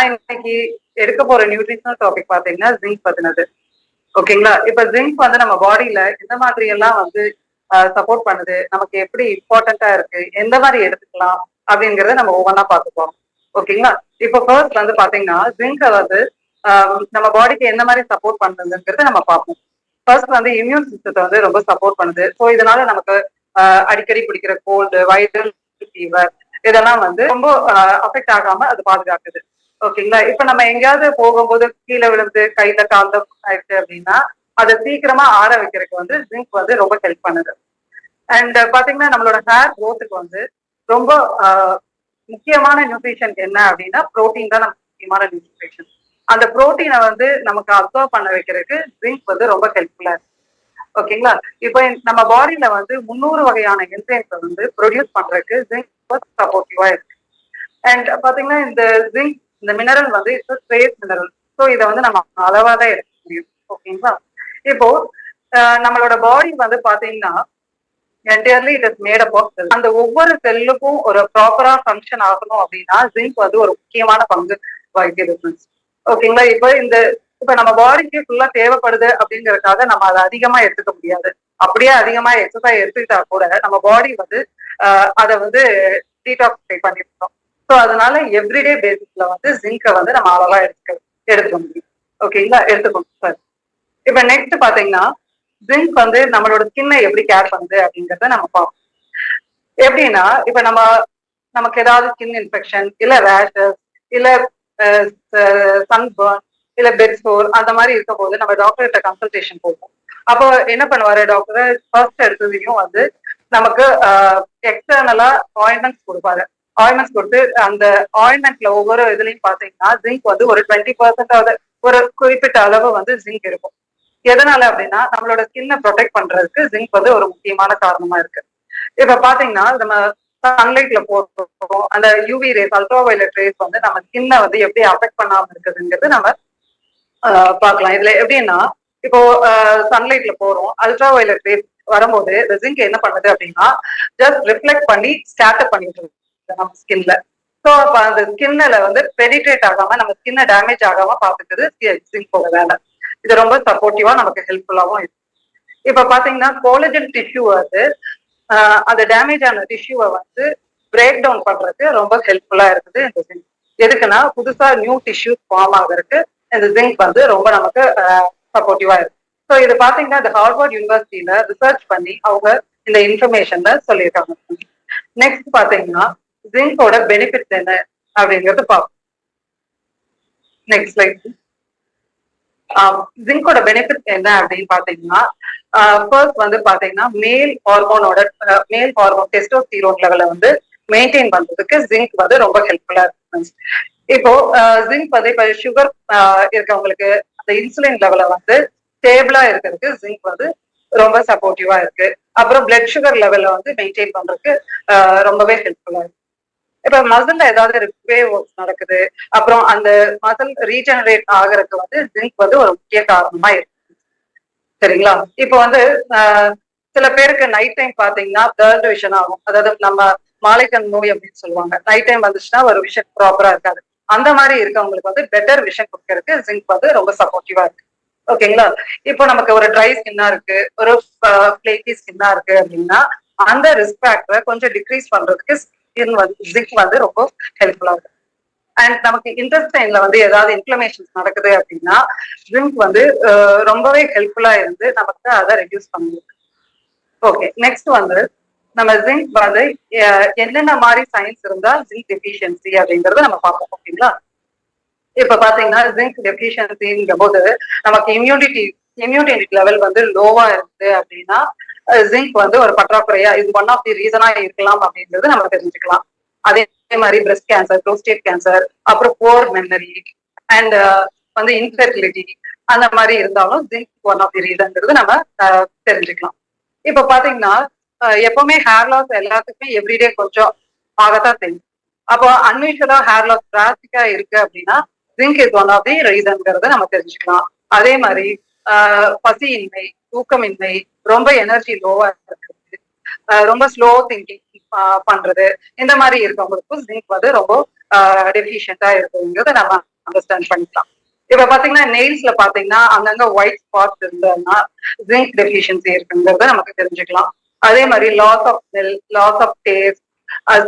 நான் இன்னைக்கு எடுக்க போற நியூட்ரிஷனல் டாபிக் பாத்தீங்கன்னா ஜிங்க் பத்தினது. ஓகேங்களா? இப்ப ஜிங்க் வந்து நம்ம பாடியில எந்த மாதிரி எல்லாம் வந்து சப்போர்ட் பண்ணுது, நமக்கு எப்படி இம்பார்ட்டன்டா இருக்கு, எந்த மாதிரி எடுத்துக்கலாம் அப்படிங்கறத நம்ம ஒவ்வொன்றா பார்த்துப்போம். ஓகேங்களா? இப்ப ஃபர்ஸ்ட் வந்து பாத்தீங்கன்னா ஜிங்க வந்து நம்ம பாடிக்கு எந்த மாதிரி சப்போர்ட் பண்ணுதுங்கிறத நம்ம பார்ப்போம். ஃபர்ஸ்ட் வந்து இம்யூன் சிஸ்டத்தை வந்து ரொம்ப சப்போர்ட் பண்ணுது. ஸோ இதனால நமக்கு அடிக்கடி பிடிக்கிற கோல்டு, வைரல் ஃபீவர் இதெல்லாம் வந்து ரொம்ப அஃபெக்ட் ஆகாம அது பாதுகாக்குது. ஓகேங்களா? இப்ப நம்ம எங்கேயாவது போகும்போது கீழே விழுந்து கையில கால்ல ஆயிடுச்சு அப்படின்னா அதை சீக்கிரமா ஆற வைக்கிறதுக்கு வந்து ஜிங்க் வந்து ரொம்ப ஹெல்ப் பண்ணுது. அண்ட் பாத்தீங்கன்னா நம்மளோட ஹேர் க்ரோத்துக்கு வந்து ரொம்ப முக்கியமான நியூட்ரிஷன் என்ன அப்படின்னா புரோட்டீன் தான் நமக்கு முக்கியமான நியூட்ரிஷன். அந்த புரோட்டீனை வந்து நமக்கு அப்சர்வ் பண்ண வைக்கிறதுக்கு ஜிங்க் வந்து ரொம்ப ஹெல்ப்ஃபுல்லா இருக்கு. ஓகேங்களா? இப்போ நம்ம பாடியில வந்து 300 வகையான என்சைம்ஸை வந்து ப்ரொடியூஸ் பண்றதுக்கு ஜிங்க் சப்போர்ட்டிவா இருக்கு. அண்ட் பாத்தீங்கன்னா இந்த ஜிங்க் இந்த மினரல் வந்து இட்ஸ் ட்ரேஸ் மினரல். ஸோ இதை வந்து நம்ம அளவா தான் எடுக்க முடியும். ஓகேங்களா? இப்போ நம்மளோட பாடி வந்து பாத்தீங்கன்னா entirely it is made up of cell. அந்த ஒவ்வொரு செல்லுக்கும் ஒரு ப்ராப்பரா ஃபங்க்ஷன் ஆகணும் அப்படின்னா ஜிங்க் வந்து ஒரு முக்கியமான பங்கு வகிக்குது. ஓகேங்களா? இப்ப நம்ம பாடிக்கு ஃபுல்லா தேவைப்படுது அப்படிங்கறதுக்காக நம்ம அதை அதிகமா எடுத்துக்க முடியாது. அப்படியே அதிகமா எக்ஸசைஸ் எடுத்துக்கிட்டா கூட நம்ம பாடி வந்து அதை வந்து டீடாக்சிஃபை பண்ணிருக்கோம். ஸோ அதனால எவ்ரிடே பேசிஸ்ல வந்து ஜிங்கை வந்து நம்ம அளவா எடுத்துக்க முடியும். ஓகேங்களா? எடுத்துக்கணும் சார். இப்ப நெக்ஸ்ட் பாத்தீங்கன்னா ஜிங்க் வந்து நம்மளோட ஸ்கின்னை எப்படி கேர் பண்ணுது அப்படிங்கறத நம்ம பார்ப்போம். எப்படின்னா இப்ப நமக்கு ஏதாவது ஸ்கின் இன்ஃபெக்ஷன் இல்ல ரேஷஸ் இல்ல சன்பர்ன் இல்ல பெட் சோர் அந்த மாதிரி இருக்கும் போது நம்ம டாக்டர்கிட்ட கன்சல்டேஷன் போவோம். அப்போ என்ன பண்ணுவாரு டாக்டர், ஃபர்ஸ்ட் எடுத்ததையும் வந்து நமக்கு எக்ஸ்டர்னலா ஆயின்மெண்ட்ஸ் கொடுப்பாரு. ஆயின்மெண்ட்ஸ் கொடுத்து அந்த ஆயின்மெண்ட்ல ஒவ்வொரு இதுலயும் பாத்தீங்கன்னா ஜிங்க் வந்து ஒரு 20% ஒரு குறிப்பிட்ட அளவு வந்து ஜிங்க் இருக்கும். எதனால அப்படின்னா நம்மளோட ஸ்கின்னை ப்ரொடெக்ட் பண்றதுக்கு ஜிங்க் வந்து ஒரு முக்கியமான காரணமா இருக்கு. இப்ப பாத்தீங்கன்னா நம்ம சன்லைட்ல போறோம், அந்த UV rays ultra violet race வந்து நம்ம ஸ்கின்னை வந்து எப்படி அஃபெக்ட் பண்ணாம இருக்குதுங்கிறது நம்ம பார்க்கலாம். இதுல எப்படின்னா இப்போ சன்லைட்ல போறோம், அல்ட்ரா வயலட் ரேஸ் வரும்போது ஜிங்க் என்ன பண்ணுது அப்படின்னா ஜஸ்ட் ரிஃப்ளெக்ட் பண்ணி ஸ்கேட்டர் பண்ணிட்டு இருக்கு நம்ம ஸ்கின்ல. ஸோ அப்ப அந்த ஸ்கின்ல வந்து பெனிட்ரேட் ஆகாம நம்ம ஸ்கின்னை டேமேஜ் ஆகாம பாத்துக்குது ஜிங்கோட வேலை. இது ரொம்ப சப்போர்ட்டிவா நமக்கு ஹெல்ப்ஃபுல்லாவும் இருக்கு. இப்ப பாத்தீங்கன்னா கோலஜன் டிஷ்யூ வந்து அந்த டேமேஜ் ஆன டிஷ்யூவை வந்து பிரேக் டவுன் பண்றதுக்கு ரொம்ப ஹெல்ப்ஃபுல்லா இருக்குது இந்த ஜிங்க். எதுக்குன்னா புதுசா நியூ டிஷ்யூ ஃபார்ம் ஆகுறதுக்கு இந்த ஜிங்க் வந்து ரொம்ப நமக்கு சப்போர்ட்டிவா இருக்கு. ஸோ இது பாத்தீங்கன்னா இந்த ஹார்வர்ட் யூனிவர்சிட்டியில ரிசர்ச் பண்ணி அவங்க இந்த இன்ஃபர்மேஷன்ல சொல்லியிருக்காங்க. நெக்ஸ்ட் பாத்தீங்கன்னா ஜிங்கோட பெனிஃபிட்ஸ் என்ன அப்படிங்கிறது பார்ப்போம். Next slide. ஜிங்கோட பெனிஃபிட் என்ன அப்படின்னு பாத்தீங்கன்னா ஃபர்ஸ்ட் வந்து பாத்தீங்கன்னா மேல் ஹார்மோன் டெஸ்டோஸ்டிரோன் லெவலை வந்து மெயின்டைன் பண்றதுக்கு ஜிங்க் வந்து ரொம்ப ஹெல்ப்ஃபுல்லா இருக்கு. இப்போ ஜிங்க் வந்து இப்ப சுகர் இருக்கவங்களுக்கு அந்த இன்சுலின் லெவலை வந்து ஸ்டேபிளா இருக்கிறதுக்கு ஜிங்க் வந்து ரொம்ப சப்போர்ட்டிவா இருக்கு. அப்புறம் பிளட் சுகர் லெவலை வந்து மெயின்டைன் பண்றதுக்கு ரொம்பவே ஹெல்ப்ஃபுல்லா இருக்கு. இப்ப மசில்ல ஏதாவது ரிப்பேர் ஒர்க்ஸ் நடக்குது, அப்புறம் அந்த மசில் ரீஜெனரேட் ஆகுறதுக்கு வந்து ஜிங்க் வந்து ஒரு முக்கிய காரணமா இருக்கு. சரிங்களா? இப்ப வந்து சில பேருக்கு நைட் டைம் பாத்தீங்கன்னா பிளர்ட் விஷன் ஆகும். அதாவது நம்ம மாலைக்கண் நோய் அப்படின்னு சொல்லுவாங்க. நைட் டைம் வந்துச்சுன்னா ஒரு விஷன் ப்ராப்பரா இருக்காது. அந்த மாதிரி இருக்கவங்களுக்கு வந்து பெட்டர் விஷன் கொடுக்கறதுக்கு ஜிங்க் வந்து ரொம்ப சப்போர்ட்டிவா இருக்கு. ஓகேங்களா? இப்போ நமக்கு ஒரு ட்ரை ஸ்கின்னா இருக்கு, ஒரு ஃபிளேக்கி ஸ்கின்னா இருக்கு அப்படின்னா அந்த ரிஸ்க் ஃபேக்டரை கொஞ்சம் டிக்ரீஸ் பண்றதுக்கு ஜிங்க் வந்து ரொம்ப ஹெல்ப்ஃபுல்லா இருக்கு. அண்ட் நமக்கு இன்டெஸ்டைன்ல வந்து ஏதாவது இன்ஃப்ளமேஷன்ஸ் நடக்குது அப்படின்னா ஜிங்க் வந்து ரொம்பவே ஹெல்ப்ஃபுல்லா இருந்து நமக்கு அதை ரெடியூஸ் பண்ணுது. ஓகே, நெக்ஸ்ட் வந்து நம்ம ஜிங்க் வந்து என்னென்ன மாதிரி சயின்ஸ் இருந்தா ஜிங்க் டெஃபிஷியன்சி அப்படிங்கறத நம்ம பார்ப்போம். ஓகேங்களா? இப்ப பாத்தீங்கன்னா ஜிங்க் டெஃபிஷியன்சிங்கும் போது நமக்கு இம்யூனிட்டி லெவல் வந்து லோவா இருக்குது அப்படின்னா ஜிங்க் வந்து ஒரு பற்றாக்குறையா இது ஒன் ஆஃப் தி ரீசனா இருக்கலாம் அப்படின்றது நம்ம தெரிஞ்சுக்கலாம். அதே மாதிரி பிரெஸ்ட் கேன்சர், ப்ரோஸ்டேட் கேன்சர், அப்புறம் போர் மெமரி அண்ட் வந்து இன்ஃபெர்டிலிட்டி அந்த மாதிரி இருந்தாலும் ஜிங்க் ஒன் ஆஃப் தி ரீசன்ங்கிறது நம்ம தெரிஞ்சுக்கலாம். இப்ப பாத்தீங்கன்னா எப்பவுமே ஹேர் லாஸ் எல்லாத்துக்குமே எவ்ரிடே கொஞ்சம் ஆகத்தான் தெரியும். அப்போ அன்யூஷுவலா ஹேர் லாஸ் டிராஸ்டிக்கா இருக்கு அப்படின்னா zinc is one of the ரீசன்ங்கிறத நம்ம தெரிஞ்சுக்கலாம். அதே மாதிரி பசியின்மை, தூக்கமின்மை, ரொம்ப எனர்ஜி லோவா இருக்கிறது, ரொம்ப ஸ்லோ திங்கிங் பண்றது, இந்த மாதிரி இருக்கவங்களுக்கும் ஜிங்க் வந்து ரொம்ப டெஃபிஷியன்டா இருக்குங்கிறத நம்ம அண்டர்ஸ்டாண்ட் பண்ணிக்கலாம். இப்ப பாத்தீங்கன்னா நெயில்ஸ்ல பாத்தீங்கன்னா அங்கங்க ஒயிட் ஸ்பாட்ஸ் இருந்ததுன்னா ஜிங்க் டெபிஷியன்சி இருக்குங்கிறத நமக்கு தெரிஞ்சுக்கலாம். அதே மாதிரி loss of smell, loss of taste,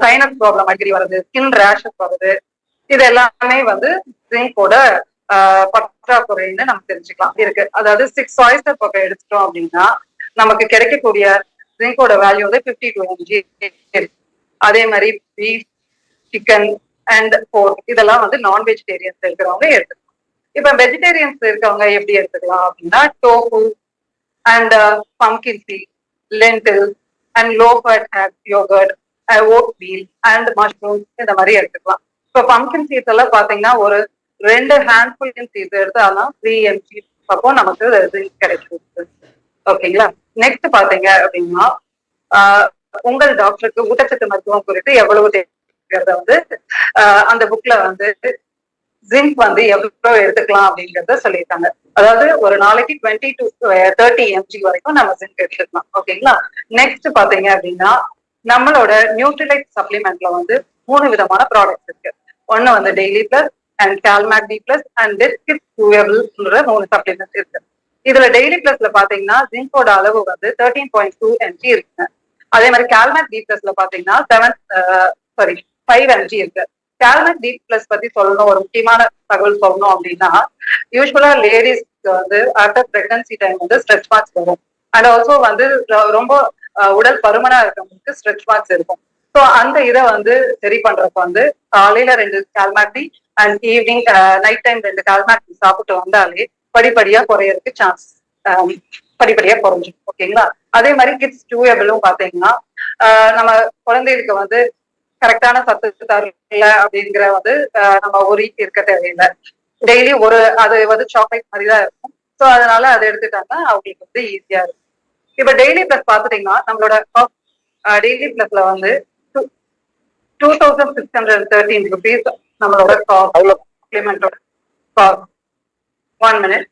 sinus problem அடிக்கடி வருது, ஸ்கின் ரேஷஸ் வருது, இது எல்லாமே வந்து ஜிங்கோட பற்றாக்குறைன்னு நம்ம தெரிஞ்சுக்கலாம் இருக்கு. அதாவது 6 ஆயிஸ்டர் பக்கம் எடுத்துட்டோம் அப்படின்னா நமக்கு கிடைக்கக்கூடிய ஜிங்கோட வேல்யூ வந்து 52 mg இருக்கு. அதே மாதிரி பீஃப், சிக்கன் அண்ட் போர்க் இதெல்லாம் வந்து நான் வெஜிடேரியன்ஸ் இருக்கிறவங்க எடுத்துக்கலாம். இப்ப வெஜிடேரியன்ஸ் இருக்கவங்க எப்படி எடுத்துக்கலாம் அப்படின்னா tofu and pumpkin seed, lentil and low fat yogurt, oatmeal and mushroom இந்த மாதிரி எடுத்துக்கலாம். இப்ப பம்கின் சீட்ஸ் எல்லாம் பாத்தீங்கன்னா ஒரு 2 ஹேண்ட்ஃபுல் சீட்ஸ் எடுத்தாலும் 3 mg அப்போ நமக்கு கிடைக்கும். ஓகேங்களா. நெக்ஸ்ட் பாத்தீங்க அப்படின்னா உங்கள் டாக்டருக்கு ஊட்டச்சத்து மருத்துவம் குறித்து எவ்வளவு தெரியுங்கிறத வந்து அந்த புக்ல வந்து ஜிங்க் வந்து எவ்வளவு எடுத்துக்கலாம் அப்படிங்கறத சொல்லியிருக்காங்க. அதாவது ஒரு நாளைக்கு 20 to 30 mg வரைக்கும் நம்ம ஜிங்க் எடுத்துக்கலாம். ஓகேங்களா. நெக்ஸ்ட் பாத்தீங்க அப்படின்னா நம்மளோட நியூட்ரிலைட் சப்ளிமெண்ட்ல வந்து 3 விதமான ப்ராடக்ட்ஸ் இருக்கு. ஒன்னு வந்து daily plus and Calmag D plus and kids டூயபிள்ன்ற 3 சப்ளிமெண்ட் இருக்கு. இதுல டெய்லி பிளஸ்ல பாத்தீங்கன்னா ஜிங்கோட அளவு வந்து 13.2 mg இருக்கு. அதே மாதிரி கால்மேக் டி பிளஸ்ல பாத்தீங்கன்னா 5 mg இருக்கு. கால்மேக் டி பிளஸ் பத்தி சொல்லணும், ஒரு முக்கியமான தகவல் சொல்லணும் அப்படின்னா யூஸ்வலா லேடிஸ்க்கு வந்து ஆஃப்டர் பிரெக்னன்சி டைம் வந்து ஸ்ட்ரெச் மார்க்ஸ் வரும். அண்ட் ஆல்சோ வந்து ரொம்ப உடல் பருமனா இருக்கிறவங்களுக்கு ஸ்ட்ரெச் மார்க்ஸ் இருக்கும். ஸோ அந்த இதை வந்து சரி பண்றப்ப வந்து காலையில 2 Calmag D and evening night time 2 Calmag D சாப்பிட்டு வந்தாலே படிப்படியா குறையறதுக்கு சான்ஸ் படிப்படியா குறைஞ்சிடும். ஓகேங்களா. அதே மாதிரி கிட்ஸ் டூயபிளும் பாத்தீங்கன்னா நம்ம குழந்தைகளுக்கு வந்து கரெக்டான சத்து தரல அப்படிங்கிற வந்து நம்ம ஒரு இருக்க தேவையில்லை. டெய்லி அது வந்து சாக்லேட் மாதிரி தான் இருக்கும். ஸோ அதனால அதை எடுத்துட்டாங்கன்னா அவங்களுக்கு வந்து ஈஸியா இருக்கும். இப்ப டெய்லி பிளஸ் பாத்துட்டீங்கன்னா நம்மளோட டெய்லி பிளஸ்ல வந்து 2613 rupees நம்மளோட சப்ளிமெண்டோட காஸ்ட். 1 minute.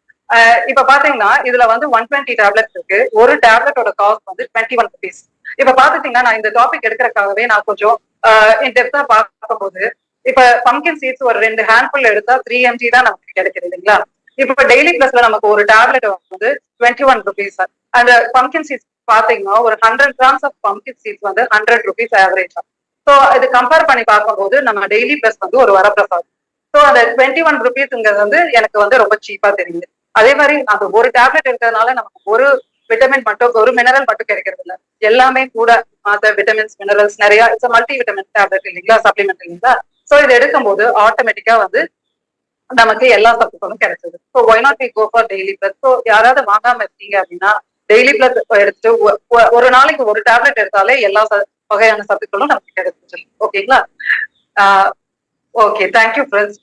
இப்ப பாத்தீங்கன்னா இதுல வந்து 120 டேப்லெட்ஸ் இருக்கு. ஒரு டேப்லெட்டோட காஸ்ட் வந்து 21 rupees. இப்ப பாத்துட்டீங்கன்னா நான் இந்த டாபிக் எடுக்கிறதுக்காகவே நான் கொஞ்சம் இன்டெப்தா பார்க்கும்போது இப்ப பம்கின் சீட்ஸ் ஒரு 2 ஹேண்ட்ஃபுல் எடுத்தா 3 mg தான் நமக்கு கிடைக்குது இல்லைங்களா. இப்ப டெய்லி பிளஸ்ல நமக்கு ஒரு டேப்லெட் வந்து 21 rupees. அந்த பம்கின் சீட்ஸ் பாத்தீங்கன்னா ஒரு 100 grams ஆஃப் பம்கின் சீட்ஸ் வந்து 100 rupees ஆவரேஜ். ஸோ இது கம்பேர் பண்ணி பார்க்கும்போது நம்ம டெய்லி பிளஸ் வந்து ஒரு வரப்பிரசாதம். ஸோ அந்த 21 rupeesங்கிறது வந்து எனக்கு வந்து ரொம்ப சீப்பா தெரியுது. அதே மாதிரி அந்த ஒரு டேப்லெட் இருக்கிறதுனால நமக்கு ஒரு விட்டமின் மட்டும் ஒரு மினரல் மட்டும் கிடைக்கிறது இல்லை, எல்லாமே கூட மற்ற விட்டமின்ஸ் மினரல்ஸ் நிறைய இட்ஸ் மல்டி விட்டமின் டேப்லெட் இல்லைங்களா, சப்ளிமெண்ட் இல்லைங்களா. ஸோ இது எடுக்கும்போது ஆட்டோமேட்டிக்கா வந்து நமக்கு எல்லா சத்துக்களும் கிடைச்சது. So why not we go for daily plus. So யாராவது வாங்காம இருக்கீங்க அப்படின்னா டெய்லி பிளஸ் எடுத்துட்டு ஒரு நாளைக்கு ஒரு டேப்லெட் எடுத்தாலே எல்லா வகையான சத்துக்களும் நமக்கு கிடைச்சிருக்கு. ஓகேங்களா. Okay, thank you friends.